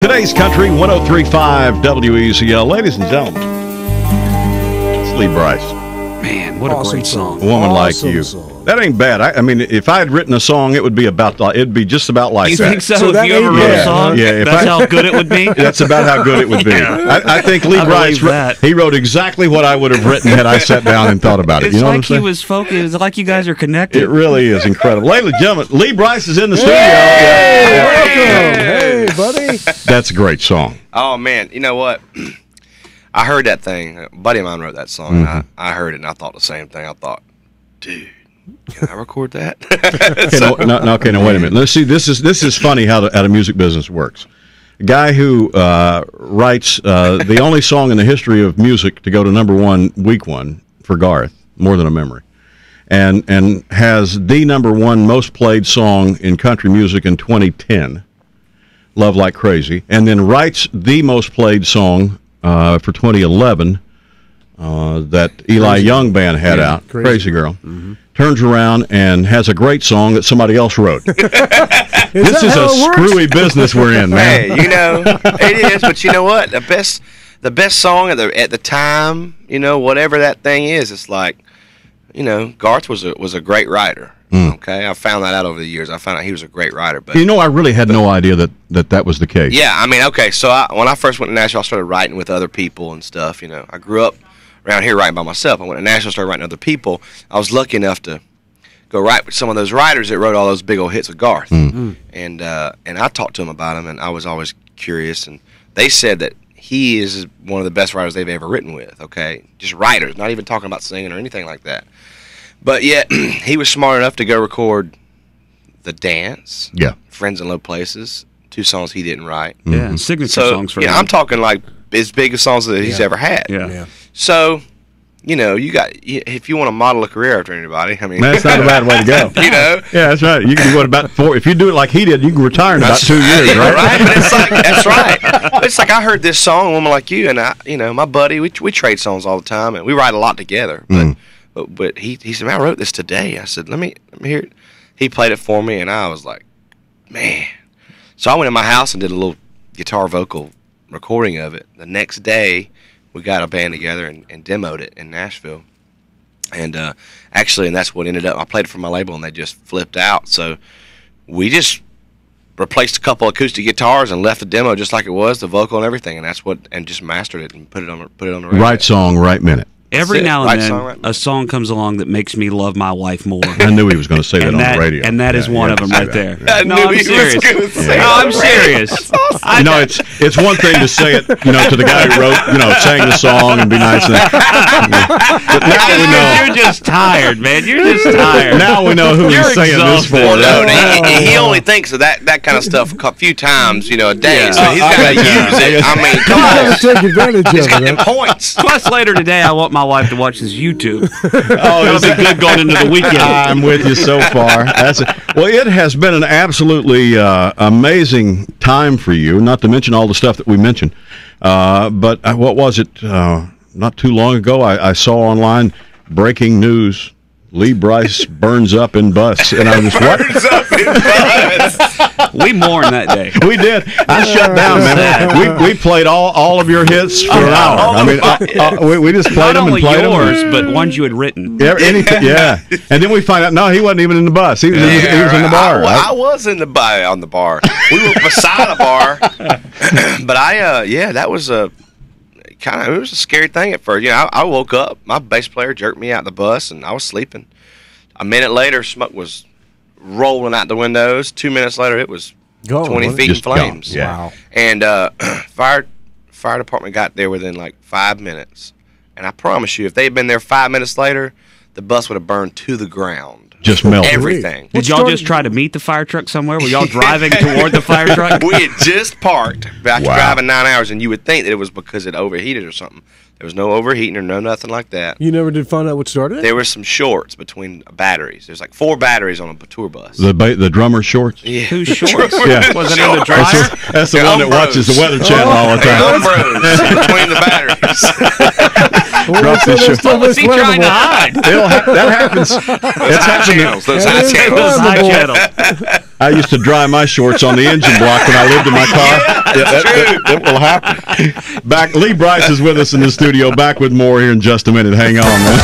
Today's Country 103.5 WECL. Ladies and gentlemen, it's Lee Brice. Man, what a great song. A Woman Like You. That ain't bad. I mean, if I had written a song, it would be it'd be just about like that. You think so? If you ever wrote a song, that's how good it would be? That's about how good it would be. I think Lee Brice, he wrote exactly what I would have written had I sat down and thought about it. You know what I'm saying? He was focused. It's like you guys are connected. It really is incredible. Ladies and gentlemen, Lee Brice is in the studio. Welcome. Hey, buddy. That's a great song. Oh, man. You know what? I heard that thing. A buddy of mine wrote that song. And I heard it, and I thought the same thing. I thought, dude, can I record that? Okay, now wait a minute. Let's see. This is funny how the music business works. A guy who writes the only song in the history of music to go to #1 week one for Garth, More Than a Memory, and has the #1 most played song in country music in 2010, Love Like Crazy, and then writes the most played song for 2011 that Eli Young Band had out, Crazy Girl. Mm-hmm. Turns around and has a great song that somebody else wrote. This is a screwy business we're in, man. Hey, you know, it is, but you know what? The best song at the time, you know, whatever that thing is, it's like, you know, Garth was a great writer. Okay, I found that out over the years. I found out he was a great writer. But you know, I really had no idea that was the case. Yeah, I mean, okay, so when I first went to Nashville, I started writing with other people and stuff. You know, I grew up around here writing by myself. I went to Nashville, started writing with other people. I was lucky enough to go write with some of those writers that wrote all those big old hits with Garth. And I talked to them about them, and I was always curious. And they said that he is one of the best writers they've ever written with. Okay, just writers, not even talking about singing or anything like that. But yet, he was smart enough to go record The Dance, Friends in Low Places, 2 songs he didn't write. Yeah, signature songs for him. I'm talking like as big as songs that he's ever had. Yeah. So, you know, if you want to model a career after anybody, I mean, that's not a bad way to go. You know, yeah, that's right. You can do it about 4. If you do it like he did, you can retire in about 2 years, right? Right, but it's like that's right. It's like I heard this song, "Woman Like You," and my buddy, we trade songs all the time, and we write a lot together. But he said, "Man, I wrote this today." I said, let me hear it. He played it for me, and I was like, man. So I went in my house and did a little guitar vocal recording of it. The next day, we got a band together and demoed it in Nashville. And and that's what ended up. I played it for my label, and they just flipped out. So we just replaced a couple acoustic guitars and left the demo just like it was, the vocal and everything, and just mastered it and put it on the radio. Right song, right minute. Every now and then, a song comes along that makes me love my wife more. I knew he was going to say that on the radio. And that is one of them right there. No, I'm serious. I'm serious. You know, it's one thing to say it, you know, to the guy who wrote, you know, sang the song and be nice. But now we know. You're just tired, man. You're just tired. Now we know who he's saying this for. No, he only thinks of that kind of stuff a few times, you know, a day. So he's got to use it. I mean, come on. Take advantage of it. He's got them points. Plus, later today, I want my wife to watch this YouTube. It'll be good going into the weekend. I'm with you so far. Well, it has been an absolutely amazing time for you, not to mention all the stuff that we mentioned. But what was it? Not too long ago, I saw online breaking news. Lee Brice burns up in bus. And I was, what? Burns up in bus. We mourned that day. We did. I shut down, man. We played all of your hits for an hour. I mean, we just played them and played them. Not only yours, but ones you had written. Yeah, anything, yeah. And then we find out, no, he wasn't even in the bus. He was in the bar. I was in the on the bar. We were beside a bar. But that was a it was a scary thing at first. You know, I woke up, my bass player jerked me out the bus, and I was sleeping. A minute later, smoke was rolling out the windows. 2 minutes later, it was 20 feet in flames. Yeah. Wow. And fire department got there within like 5 minutes. And I promise you, if they had been there 5 minutes later, the bus would have burned to the ground. Just melted. Everything. Did y'all just try to meet the fire truck somewhere? Were y'all driving toward the fire truck? We had just parked after driving 9 hours, and you would think that it was because it overheated or something. There was no overheating or nothing like that. You never did find out what started it? There were some shorts between batteries. There's like 4 batteries on a tour bus. The drummer's shorts? Yeah. Whose shorts? Yeah. Was it in the dryer? That's the one that watches the Weather Channel all the time. Between the batteries. What was he trying to hide? That happens. Those high channels. High channel. I used to dry my shorts on the engine block when I lived in my car. That will happen. Lee Brice is with us in the studio. Back with more here in just a minute. Hang on, man.